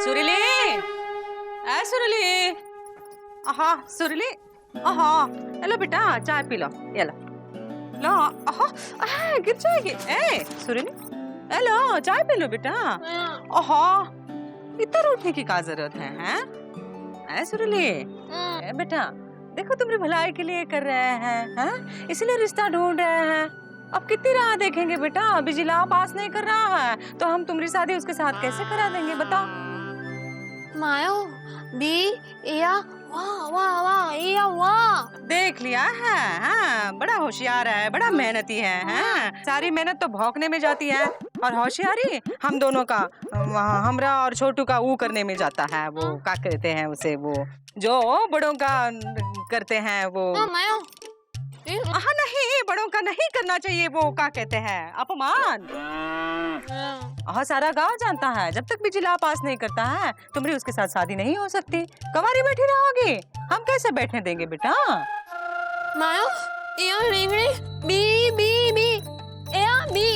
सुरीली, ऐ सुरीली, आहा सुरीली, आहा, हेलो बेटा चाय पी लो, ये लो, लो, आहा, गिर जाएगी, ए सुरीली, हेलो चाय पी लो बेटा, आहा, इतना उठने की क्या जरूरत है, हैं? ऐ सुरीली, ए बेटा, देखो तुम्हारी भलाई के लिए कर रहे हैं, हैं? इसीलिए रिश्ता ढूंढ रहे हैं। अब कितनी राह देखेंगे बेटा, बिजला पास नहीं कर रहा है तो हम तुम्हारी शादी उसके साथ कैसे करा देंगे बताओ? मायो बी या वाह वाह वाह या वाह देख लिया है, हाँ, बड़ा होशियार है, बड़ा मेहनती है, हाँ? सारी मेहनत तो भौंकने में जाती है और होशियारी हम दोनों का, हमरा और छोटू का वो करने में जाता है, वो क्या कहते हैं उसे, वो जो बड़ों का करते हैं वो। मायो हाँ नहीं, बड़ों का नहीं करना चाहिए, वो क्या कहते हैं अपमान। हाँ सारा गांव जानता है, जब तक बिजला पास नहीं करता है तुम्हारी उसके साथ शादी नहीं हो सकती। कवारी बैठी रहोगी, हम कैसे बैठने देंगे बेटा? मायो या रिंगड़ी बी बी बी या बी।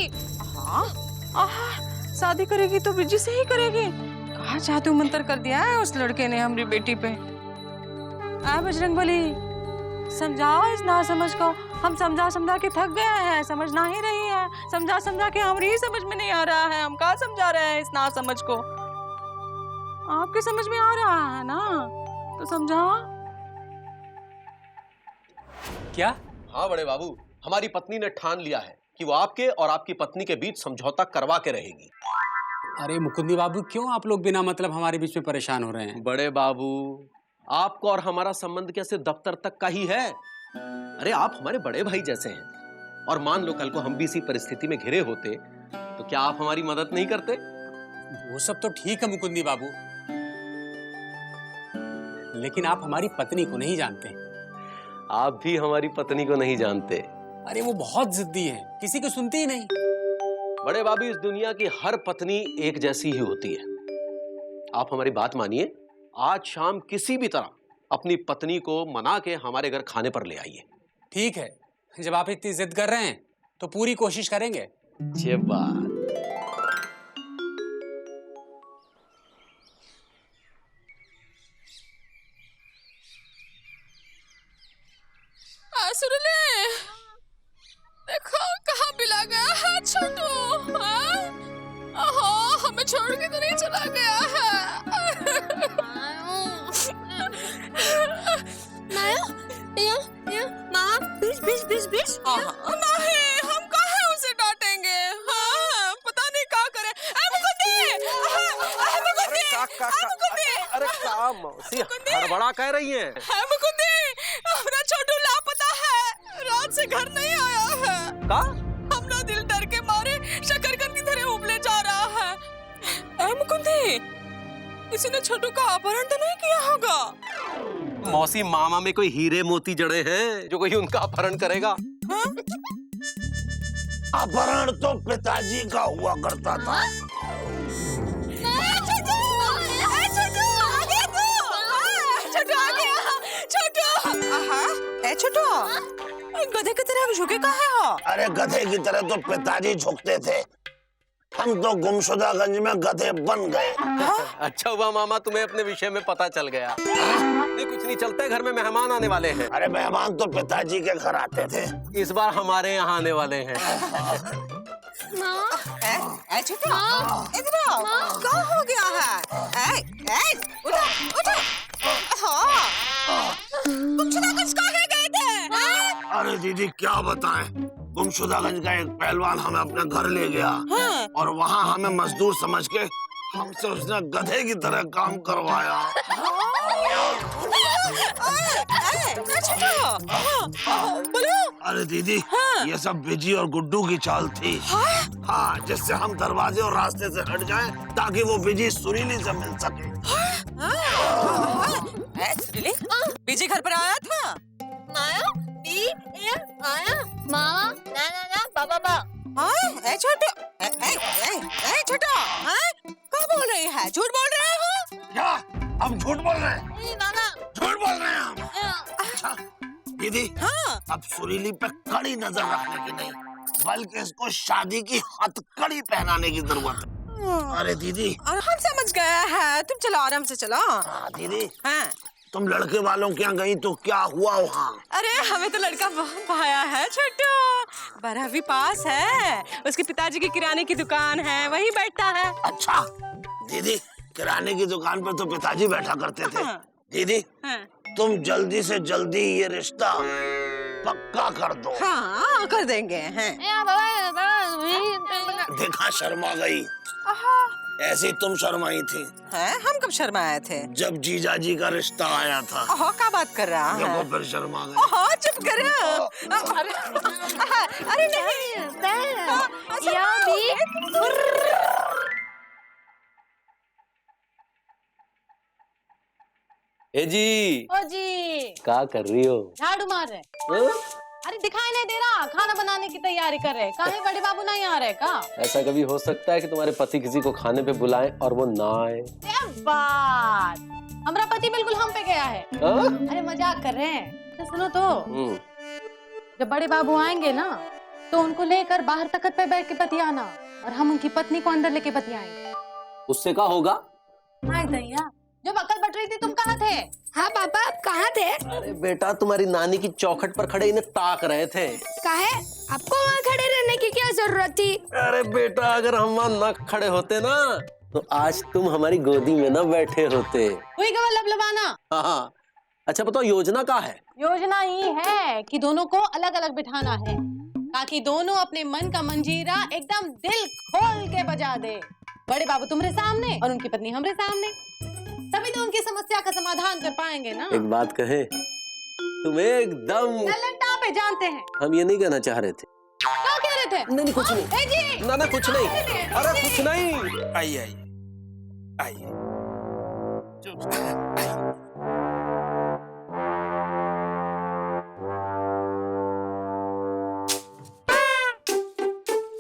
हाँ शादी करेगी तो बिजी से ही करेगी। कहाँ जादू मंत्र कर दिया है उस लड़के ने हमारी बेटी पे। बजरंगबली समझाओ इस नासमझ को, हम समझा समझा के थक गए हैं, समझ ना ही रही है, समझा समझा के हमारी ही समझ में नहीं आ रहा है, हम कहाँ समझा रहे हैं इस नासमझ को? आपके समझ में आ रहा है ना, तो समझाओ। क्या? हाँ बड़े बाबू, हमारी पत्नी ने ठान लिया है कि वो आपके और आपकी पत्नी के बीच समझौता करवा के रहेगी। अरे मुकुंदी बाबू, क्यों आप लोग बिना मतलब हमारे बीच में परेशान हो रहे हैं? बड़े बाबू, आपको और हमारा संबंध क्या सिर्फ दफ्तर तक का ही है? अरे आप हमारे बड़े भाई जैसे हैं, और मान लो कल को हम भी इसी परिस्थिति में घिरे होते तो क्या आप हमारी मदद नहीं करते? वो सब तो ठीक है मुकुंदी बाबू, लेकिन आप हमारी पत्नी को नहीं जानते। आप भी हमारी पत्नी को नहीं जानते। अरे वो बहुत जिद्दी है, किसी को सुनती ही नहीं। बड़े बाबू, इस दुनिया की हर पत्नी एक जैसी ही होती है। आप हमारी बात मानिए, आज शाम किसी भी तरह अपनी पत्नी को मना के हमारे घर खाने पर ले आइए। ठीक है, जब आप इतनी जिद कर रहे हैं तो पूरी कोशिश करेंगे। ये बात। सुरले देखो कहाँ पिला गया है छोटू, हमें छोड़ के तो नहीं चला गया है। नहीं, हम कहाँ उसे डांटेंगे, पता नहीं क्या करे। अरे काम हड़बड़ा कह रही हैं? अपना छोटू लापता है, रात से घर नहीं आया है। का? अपना दिल डर के मारे शकरकंद की तरह उबले जा रहा है। मुकुंदी, किसी ने छोटू का अपहरण तो नहीं किया होगा? मौसी, मामा में कोई हीरे मोती जड़े हैं जो कोई उनका अपहरण करेगा? अपहरण तो पिताजी का हुआ करता था। छोटू गधे की तरह झुके कहाँ हो? अरे गधे की तरह तो पिताजी झुकते थे, हम तो गुमशुदागंज में गधे बन गए। अच्छा हुआ मामा तुम्हें अपने विषय में पता चल गया। नहीं कुछ नहीं, चलते घर में मेहमान आने वाले हैं। अरे मेहमान तो पिताजी के घर आते थे, इस बार हमारे यहाँ आने वाले हैं। छोटू इधर आओ, क्या हो गया है? उठो उठो, गुमशुदागंज कहाँ गए थे? अरे दीदी क्या बताएं, गुमशुदागंज का एक पहलवान हमें अपने घर ले गया, और वहाँ हमें मजदूर समझ के हमसे उसने गधे की तरह काम करवाया। अरे दीदी, ये सब बिजी और गुड्डू की चाल थी। हाँ, जिससे हम दरवाजे और रास्ते से हट जाएं ताकि वो बिजी सुरीली से मिल सके। बिजी घर पर आया था? मामा ना ना ना बाबा बा। छोटू छोटू क्या बोल रही है? झूठ बोल रहे हो? क्या हम झूठ बोल रहे हैं? नाना झूठ बोल रहे हैं हम? अच्छा दीदी, अब सुरीली पे कड़ी नजर रखने की नहीं, बल्कि इसको शादी की हथकड़ी पहनाने की जरूरत है। अरे दीदी। और हम समझ गए हैं, तुम चलो आराम से चलो। हाँ दीदी, हाँ तुम लड़के वालों के यहाँ गई तो क्या हुआ वहाँ? अरे हमें तो लड़का भाया है छोटू, 12वीं पास है, उसके पिताजी की किराने की दुकान है, वहीं बैठता है। अच्छा दीदी, किराने की दुकान पर तो पिताजी बैठा करते थे। हाँ। दीदी हाँ। तुम जल्दी से जल्दी ये रिश्ता पक्का कर दो। हाँ कर देंगे हैं। देखा शर्मा गई, ऐसी तुम शर्माई थी हैं? हम कब शर्माए थे? जब जीजा जी का रिश्ता आया था। ओहो क्या बात कर रहा है? देखो फिर शर्मा गई। ओहो चुप करो। अरे नहीं ए जी, ओ जी, क्या कर रही हो? झाड़ू मार रहे। हाँ? अरे दिखाई नहीं दे रहा, खाना बनाने की तैयारी कर रहे। काहे बड़े बाबू नहीं आ रहे का? ऐसा कभी हो सकता है कि तुम्हारे पति किसी को खाने पे बुलाएं और वो ना आए? क्या बात, हमारा पति बिल्कुल हम पे गया है। हाँ? अरे मजाक कर रहे हैं। तो सुनो तो, हम्म, जब बड़े बाबू आएंगे ना तो उनको लेकर बाहर तख्त पे बैठ के बतियाना और हम उनकी पत्नी को अंदर लेके बतियाएंगे। उससे क्या होगा? हाय दैया, जब अकल बट रही थी तुम कहाँ थे? हाँ पापा, आप कहाँ थे? अरे बेटा, तुम्हारी नानी की चौखट पर खड़े इन्हें ताक रहे थे। काहे? आपको वहाँ खड़े रहने की क्या जरूरत थी? अरे बेटा, अगर हम वहाँ न खड़े होते ना तो आज तुम हमारी गोदी में न बैठे होते। हुई गवा लबलबाना। हाँ, अच्छा बताओ योजना क्या है? योजना ये है कि दोनों को अलग अलग बिठाना है ताकि दोनों अपने मन का मंजीरा एकदम दिल खोल के बजा दे। बड़े बाबू तुम्हारे सामने और उनकी पत्नी हमारे सामने, तभी तो उनकी समस्या का समाधान कर पाएंगे ना। एक बात कहे, तुम एकदम टैलेंट पे जानते हैं। हम ये नहीं कहना चाह रहे थे। क्या कह रहे थे? नहीं कुछ नहीं। ए जी, ना कुछ नहीं। अरे कुछ नहीं। आइए आइए आइए।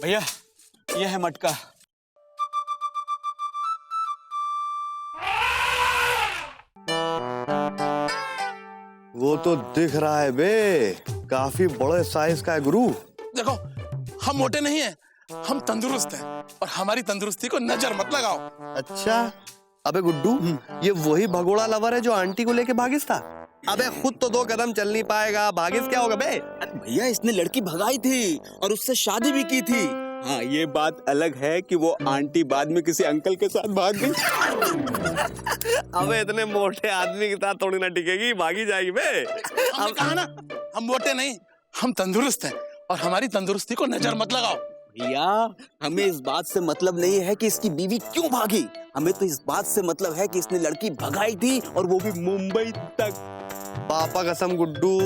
भैया ये है मटका। वो तो दिख रहा है बे, काफी बड़े साइज का है गुरु। देखो, हम मोटे नहीं हैं, हम तंदुरुस्त हैं और हमारी तंदुरुस्ती को नजर मत लगाओ। अच्छा, अबे गुड्डू, ये वही भगोड़ा लवर है जो आंटी को लेके भागिस था? अबे खुद तो 2 कदम चल नहीं पाएगा, भागिस क्या होगा बे? भैया इसने लड़की भगाई थी और उससे शादी भी की थी। हाँ, ये बात अलग है कि वो आंटी बाद में किसी अंकल के साथ भाग गई। अबे इतने मोटे आदमी के साथ थोड़ी ना टिकेगी, भागी जाएगी बे। हमने कहा ना, हम मोटे नहीं, हम तंदुरुस्त हैं और हमारी तंदुरुस्ती को नजर मत लगाओ। भैया हमें इस बात से मतलब नहीं है कि इसकी बीवी क्यों भागी, हमें तो इस बात से मतलब है कि इसने लड़की भगाई थी और वो भी मुंबई तक। पापा कसम गुड्डू,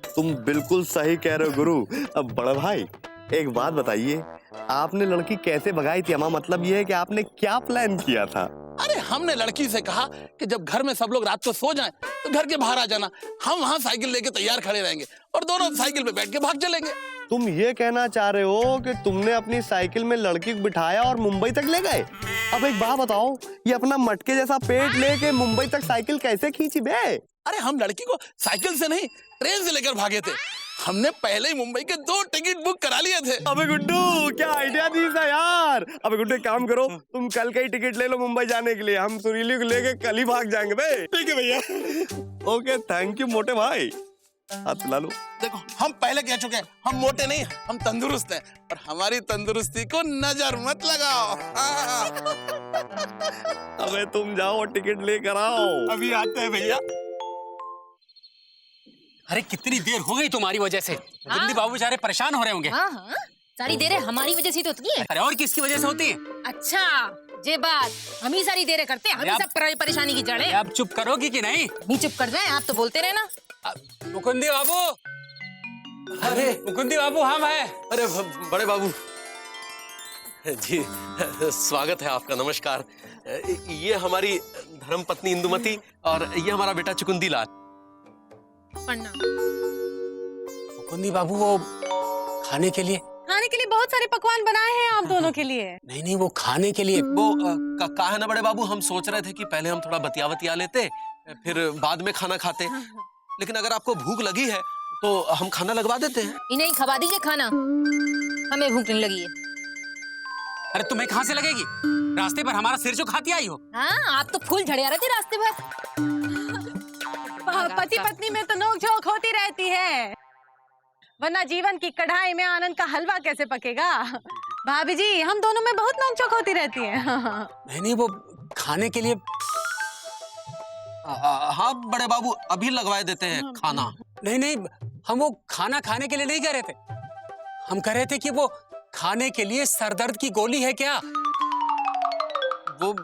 तुम बिल्कुल सही कह रहे हो गुरु। अब बड़ा भाई एक बात बताइए, आपने लड़की कैसे भगाई थी? हमारा मतलब ये है कि आपने क्या प्लान किया था? अरे हमने लड़की से कहा कि जब घर में सब लोग रात को सो जाएं तो घर के बाहर आ जाना, हम वहाँ साइकिल लेके तैयार खड़े रहेंगे और दोनों साइकिल पे बैठ के भाग चलेंगे। तुम ये कहना चाह रहे हो कि तुमने अपनी साइकिल में लड़की को बिठाया और मुंबई तक ले गए? अब एक बात बताओ, ये अपना मटके जैसा पेट लेके मुंबई तक साइकिल कैसे खींची बे? अरे हम लड़की को साइकिल से नहीं, ट्रेन से लेकर भागे थे। हमने पहले ही मुंबई के 2 टिकट बुक करा लिए थे। अबे गुड्डू, क्या आइडिया दी था यार। अबे गुड्डू एक काम करो, तुम कल का ही टिकट ले लो मुंबई जाने के लिए, हम सुरीली को लेके कल ही भाग जाएंगे बे। ठीक है भैया। ओके, थैंक यू मोटे भाई। हाथ पिला लो। देखो, हम पहले कह चुके हैं, हम मोटे नहीं, हम तंदुरुस्त हैं और हमारी तंदुरुस्ती को नजर मत लगाओ। अबे तुम जाओ टिकट लेकर आओ। अभी आते हैं भैया। अरे कितनी देर हो गई तुम्हारी वजह से, मुकुंदी बाबू बेचारे परेशान हो रहे होंगे। हाँ हाँ, सारी देर हमारी वजह से तो होती है। अरे और किसकी वजह से होती है? अच्छा, ये बात हम ही सारी देर करते हैं, हम ही आप- सब परेशानी की जड़ है। आप चुप करोगी कि नहीं? नहीं चुप कर जाए, आप तो बोलते रहे ना। मुकुंदी बाबू, अरे मुकुंदी बाबू हम है। अरे बड़े बाबू जी, स्वागत है आपका, नमस्कार। ये हमारी धर्मपत्नी इंदुमती और ये हमारा बेटा चुकुंदी लाल। मुकुंदी बाबू, वो खाने के लिए बहुत सारे पकवान बनाए हैं आप दोनों के लिए। नहीं, वो खाने के लिए। वो कहा है ना बड़े बाबू, हम सोच रहे थे कि पहले हम थोड़ा बतिया लेते, फिर बाद में खाना खाते, लेकिन अगर आपको भूख लगी है तो हम खाना लगवा देते हैं। इन्हें खवा दीजिए खाना, हमें भूख नहीं लगी है। अरे तुम्हें कहाँ से लगेगी? रास्ते पर हमारा सिर जो खाती आई हो। हाँ, आप तो फूल झड़िया रहे थे रास्ते भर। पति पत्नी में तो नोक-झोंक होती रहती है, वरना जीवन की कढ़ाई में आनंद का हलवा कैसे पकेगा? भाभी जी, हम दोनों में बहुत नोक-झोंक होती रहती है। नहीं, वो खाने के लिए। हाँ बड़े बाबू, अभी लगवाए देते हैं खाना। नहीं, हम वो खाना खाने के लिए नहीं कह रहे थे। हम कह रहे थे कि वो खाने के लिए सरदर्द की गोली है क्या? वो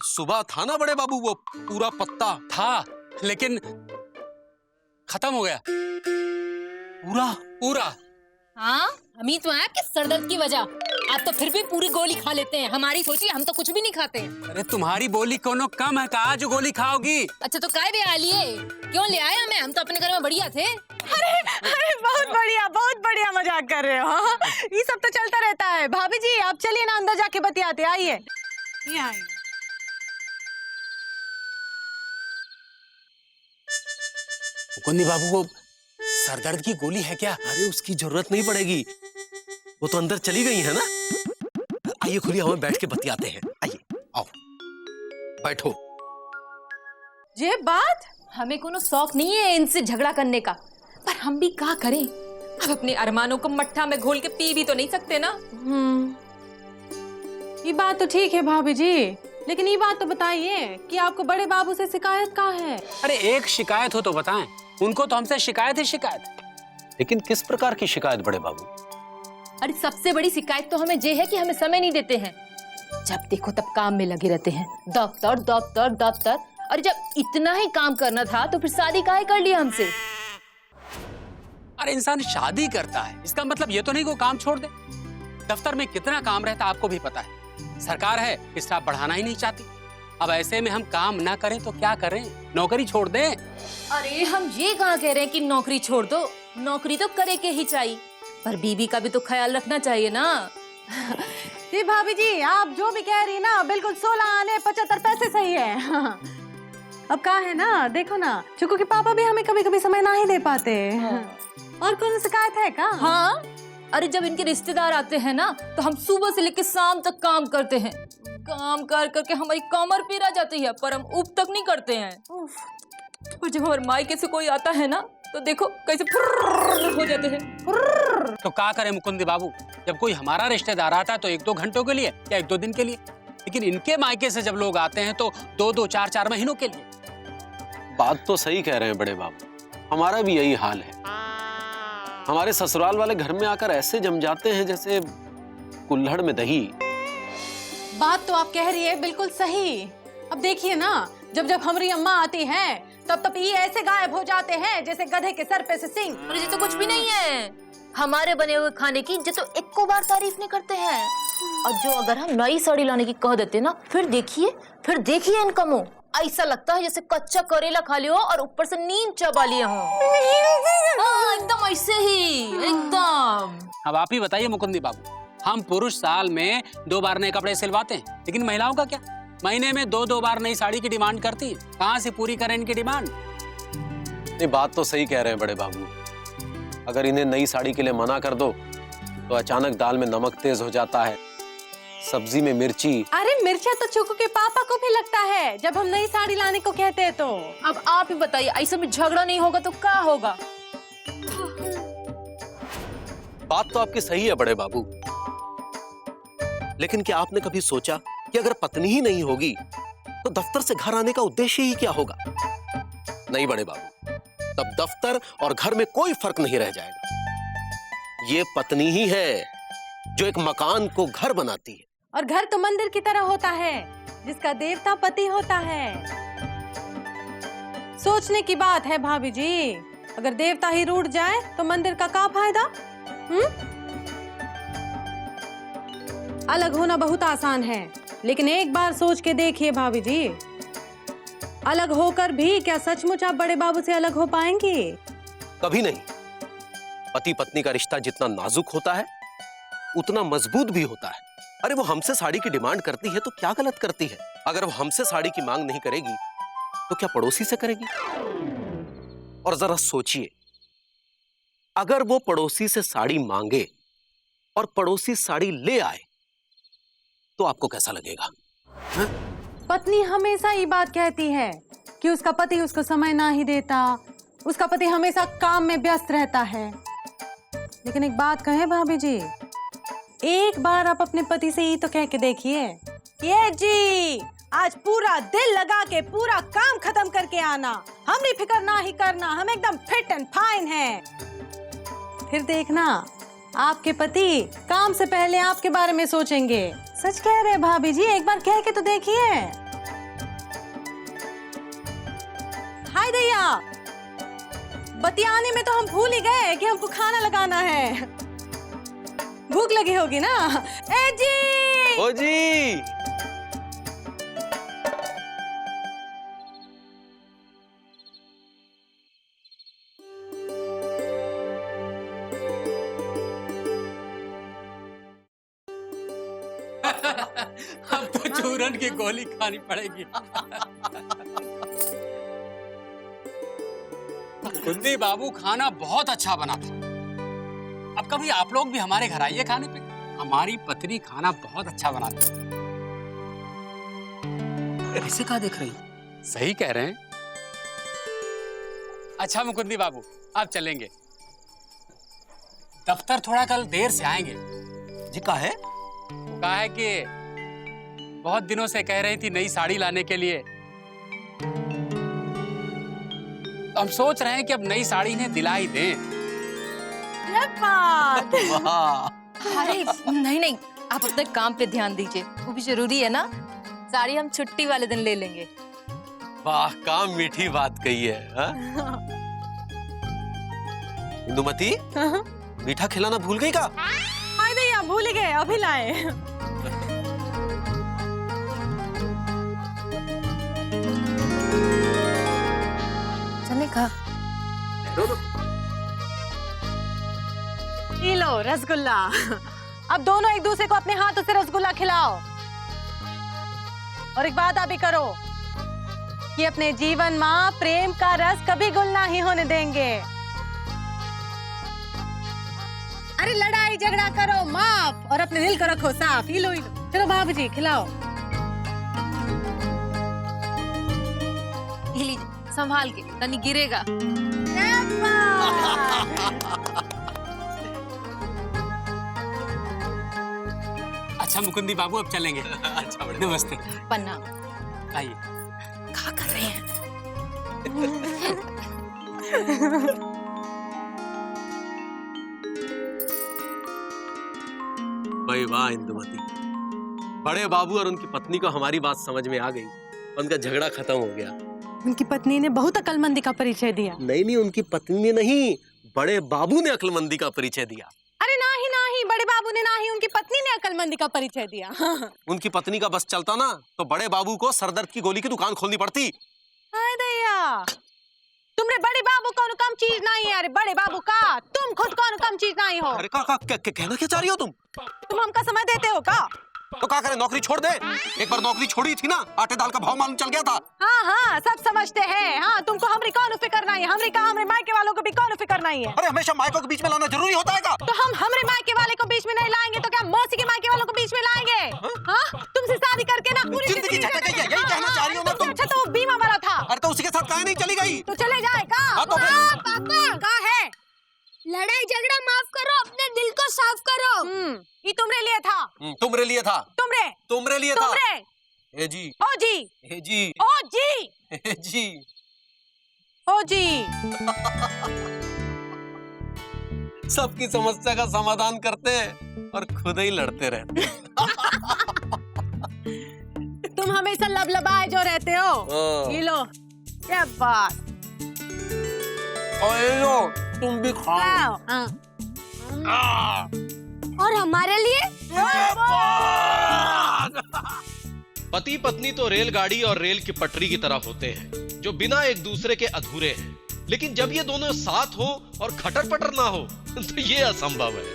सुबह था ना बड़े बाबू, वो पूरा पत्ता था, लेकिन खत्म हो गया पूरा। हाँ, हम ही तो हैं आपके सरदर्द की वजह। आप तो फिर भी पूरी गोली खा लेते हैं, हमारी सोचिए, हम तो कुछ भी नहीं खाते। अरे तुम्हारी बोली कोनो कम है का जो गोली खाओगी? अच्छा तो काय भी आ लिए? क्यों ले आया हमें? हम तो अपने घर में बढ़िया थे। अरे बहुत बढ़िया मजाक कर रहे हो। हाँ? ये सब तो चलता रहता है। भाभी जी, आप चलिए ना, अंदर जाके बतियाते। आइए। मुकुंदी बाबू, वो सरदर्द की गोली है क्या? अरे उसकी जरूरत नहीं पड़ेगी, वो तो अंदर चली गई है ना। आइए खुली हवा में बैठ के बतियाते हैं। आइए, आओ बैठो। ये बात हमें कोनो शौक नहीं है इनसे झगड़ा करने का, पर हम भी क्या करें? अब अपने अरमानों को मट्ठा में घोल के पी भी तो नहीं सकते ना। ये बात तो ठीक है भाभी जी, लेकिन ये बात तो बताइए कि आपको बड़े बाबू से शिकायत का है? अरे एक शिकायत हो तो बताएं। उनको तो हमसे शिकायत ही शिकायत। लेकिन किस प्रकार की शिकायत बड़े बाबू? अरे सबसे बड़ी शिकायत तो हमें ये है कि हमें समय नहीं देते हैं। जब देखो तब काम में लगे रहते हैं, दफ्तर दफ्तर दफ्तर। और जब इतना ही काम करना था तो फिर शादी काहे कर लिया हमसे? अरे इंसान शादी करता है, इसका मतलब ये तो नहीं कि वो काम छोड़ दे। दफ्तर में कितना काम रहता है आपको भी पता है। सरकार है, स्टाफ बढ़ाना ही नहीं चाहती। अब ऐसे में हम काम ना करें तो क्या करें? नौकरी छोड़ दें? अरे हम ये कहाँ कह रहे हैं कि नौकरी छोड़ दो, नौकरी तो करे के ही चाहिए, पर बीबी का भी तो ख्याल रखना चाहिए ना। जी भाभी जी, आप जो भी कह रही है ना, बिल्कुल 16 आने 75 पैसे सही है। अब कहा है ना, देखो ना, चुकू के पापा भी हमें कभी कभी समय ना ही दे पाते। और कौन शिकायत है का? हाँ, अरे जब इनके रिश्तेदार आते हैं ना तो हम सुबह से लेकर शाम तक काम करते हैं। काम कर करके हमारी कमर पीरा जाती है, पर हम उप तक नहीं करते हैं। और जब हमारे मायके से कोई आता है ना तो देखो कैसे फुर्र हो जाते हैं। तो क्या करें मुकुंदी बाबू? जब कोई हमारा रिश्तेदार आता है तो 1-2 घंटों के लिए या 1-2 दिन के लिए, लेकिन इनके मायके से जब लोग आते हैं तो 2-2, 4-4 महीनों के लिए। बात तो सही कह रहे हैं बड़े बाबू, हमारा भी यही हाल है। हमारे ससुराल वाले घर में आकर ऐसे जम जाते हैं जैसे कुल्हड़ में दही। बात तो आप कह रही है बिल्कुल सही। अब देखिए ना, जब जब हमारी अम्मा आती हैं तब ये ऐसे गायब हो जाते हैं जैसे गधे के सर पे से सिंग। अरे ये तो कुछ भी नहीं है। हमारे बने हुए खाने की जो तो एको बार तारीफ नहीं करते हैं, और जो अगर हम नई साड़ी लाने की कह देते ना, फिर देखिए इनका मुंह ऐसा लगता है जैसे कच्चा करेला खा लिया हो और ऊपर से नीम चबा लिए हो। हाँ, एकदम ऐसे ही, एकदम। अब आप ही बताइए मुकुंदी बाबू, हम पुरुष साल में 2 बार नए कपड़े सिलवाते हैं, लेकिन महिलाओं का क्या? महीने में 2-2 बार नई साड़ी की डिमांड करती है। कहाँ से पूरी करें इनकी डिमांड? नहीं, बात तो सही कह रहे हैं बड़े बाबू। अगर इन्हें नई साड़ी के लिए मना कर दो तो अचानक दाल में नमक तेज हो जाता है, सब्जी में मिर्ची। अरे मिर्चा तो चुकू के पापा को भी लगता है जब हम नई साड़ी लाने को कहते हैं तो। अब आप ही बताइए, ऐसे में झगड़ा नहीं होगा तो क्या होगा? बात तो आपकी सही है बड़े बाबू, लेकिन क्या आपने कभी सोचा कि अगर पत्नी ही नहीं होगी तो दफ्तर से घर आने का उद्देश्य ही क्या होगा? नहीं बड़े बाबू, तब दफ्तर और घर में कोई फर्क नहीं रह जाएगा। ये पत्नी ही है जो एक मकान को घर बनाती है। और घर तो मंदिर की तरह होता है जिसका देवता पति होता है। सोचने की बात है भाभी जी, अगर देवता ही रूठ जाए तो मंदिर का क्या फायदा? अलग होना बहुत आसान है, लेकिन एक बार सोच के देखिए भाभी जी, अलग होकर भी क्या सचमुच आप बड़े बाबू से अलग हो पाएंगी? कभी नहीं। पति पत्नी का रिश्ता जितना नाजुक होता है उतना मजबूत भी होता है। अरे वो हमसे साड़ी की डिमांड करती है तो क्या गलत करती है? अगर वो हमसे साड़ी की मांग नहीं करेगी तो क्या पड़ोसी से करेगी? और जरा सोचिए, अगर वो पड़ोसी से साड़ी मांगे और पड़ोसी साड़ी ले आए तो आपको कैसा लगेगा? पत्नी हमेशा ये बात कहती है कि उसका पति उसको समय ना ही देता, उसका पति हमेशा काम में व्यस्त रहता है। लेकिन एक बात कहे भाभी जी, एक बार आप अपने पति से ही तो कह के देखिए, ये जी आज पूरा दिल लगा के पूरा काम खत्म करके आना, हमरी फिक्र ना ही करना, हम एकदम फिट एंड फाइन हैं। फिर देखना आपके पति काम से पहले आपके बारे में सोचेंगे। सच कह रहे भाभी जी, एक बार कह के तो देखिए। हाय दैया, बतियाने में तो हम भूल ही गए कि हमको खाना लगाना है। भूख लगी होगी ना? ए जी! ओ जी! अब तो चूरन की गोली खानी पड़ेगी। कुंदी बाबू खाना बहुत अच्छा बना था। अब कभी आप लोग भी हमारे घर आइए खाने पे। हमारी पत्नी खाना बहुत अच्छा बनाती है। ऐसे कहाँ देख रही? सही कह रहे हैं। अच्छा मुकुंदी बाबू, आप चलेंगे। दफ्तर थोड़ा कल देर से आएंगे। जी का है? वो कहा है कि बहुत दिनों से कह रही थी नई साड़ी लाने के लिए। तो हम सोच रहे हैं कि अब नई साड़ी इन्हें दिला ही दें। अरे नहीं नहीं, आप अपने काम पे ध्यान दीजिए, वो भी जरूरी है ना। साड़ी हम छुट्टी वाले दिन ले लेंगे। वाह, काम मीठी बात कही है। इंदुमती, मीठा खिलाना भूल गई का? हाय दैया, भूल ही गए, अभी लाए। चले का? ये लो रसगुल्ला। अब दोनों एक दूसरे को अपने हाथों से रसगुल्ला खिलाओ। और एक बात आप भी करो कि अपने जीवन में प्रेम का रस कभी गुल नहीं होने देंगे। अरे लड़ाई झगड़ा करो माफ और अपने दिल को रखो साफ। ये लो चलो भाभी जी खिलाओ। ये लीजिए, संभाल के, तनी गिरेगा। अच्छा मुकुंदी बाबू, अब चलेंगे। अच्छा, नमस्ते। पन्ना आइए। क्या कर रहे हैं? भाई वाह इंदुमती, बड़े बाबू और उनकी पत्नी को हमारी बात समझ में आ गई। उनका झगड़ा खत्म हो गया। उनकी पत्नी ने बहुत अक्लमंदी का परिचय दिया। नहीं, उनकी पत्नी ने नहीं, बड़े बाबू ने अक्लमंदी का परिचय दिया। अरे नहीं, बड़े बाबू ने नहीं, उनकी पत्नी ने अक्लमंदी का परिचय दिया। उनकी पत्नी का बस चलता ना तो बड़े बाबू को सरदर्द की गोली की दुकान खोलनी पड़ती। हाय दैया, तुमरे बड़े बाबू कौन कम चीज नहीं है। अरे बड़े बाबू का तुम खुद कौन कम चीज नहीं हो। अरे कहना क्या चाह रही हो तुम? तुम हमका समय देते हो का? तो क्या करे, नौकरी छोड़ दे। एक बार नौकरी छोड़ी थी ना, आटे दाल का भाव मालूम चल गया था। हाँ, सब समझते हैं। हाँ, तुमको हमरी कौन फिक्र नहीं है। हमरे मायके वालों को भी कौन फिक्र नहीं है। अरे हमेशा मायकों के बीच में लाना जरूरी होता है का? तो हम हमरे मायके वाले को बीच में नहीं लाएंगे तो क्या मौसी के मायके वालों को बीच में लाएंगे? हाँ, तुमसे शादी करके ना पूरी जिंदगी झटक गई है, यही कहना चाह रही हो ना तुम? अच्छा तो बीमा वाला था। अरे तो उसी के साथ काहे नहीं चली गई? तो चले जाए का? पापा का है, लड़ाई झगड़ा माफ करो, अपने दिल को साफ करो। ये तुमरे लिए था। तुमरे लिए था। तुमरे लिए था। ए जी, ओ जी, ए जी, ओ जी, ए जी, ओ जी। सबकी समस्या का समाधान करते हैं और खुद ही लड़ते रहते हैं। तुम हमेशा लबलबाए जो रहते हो। ये लो, क्या बात। और ये लो, तुम भी खाओ। और हमारे लिए पति पत्नी तो रेलगाड़ी और रेल की पटरी की तरह होते हैं जो बिना एक दूसरे के अधूरे हैं, लेकिन जब ये दोनों साथ हो और खटर पटर ना हो तो ये असंभव है।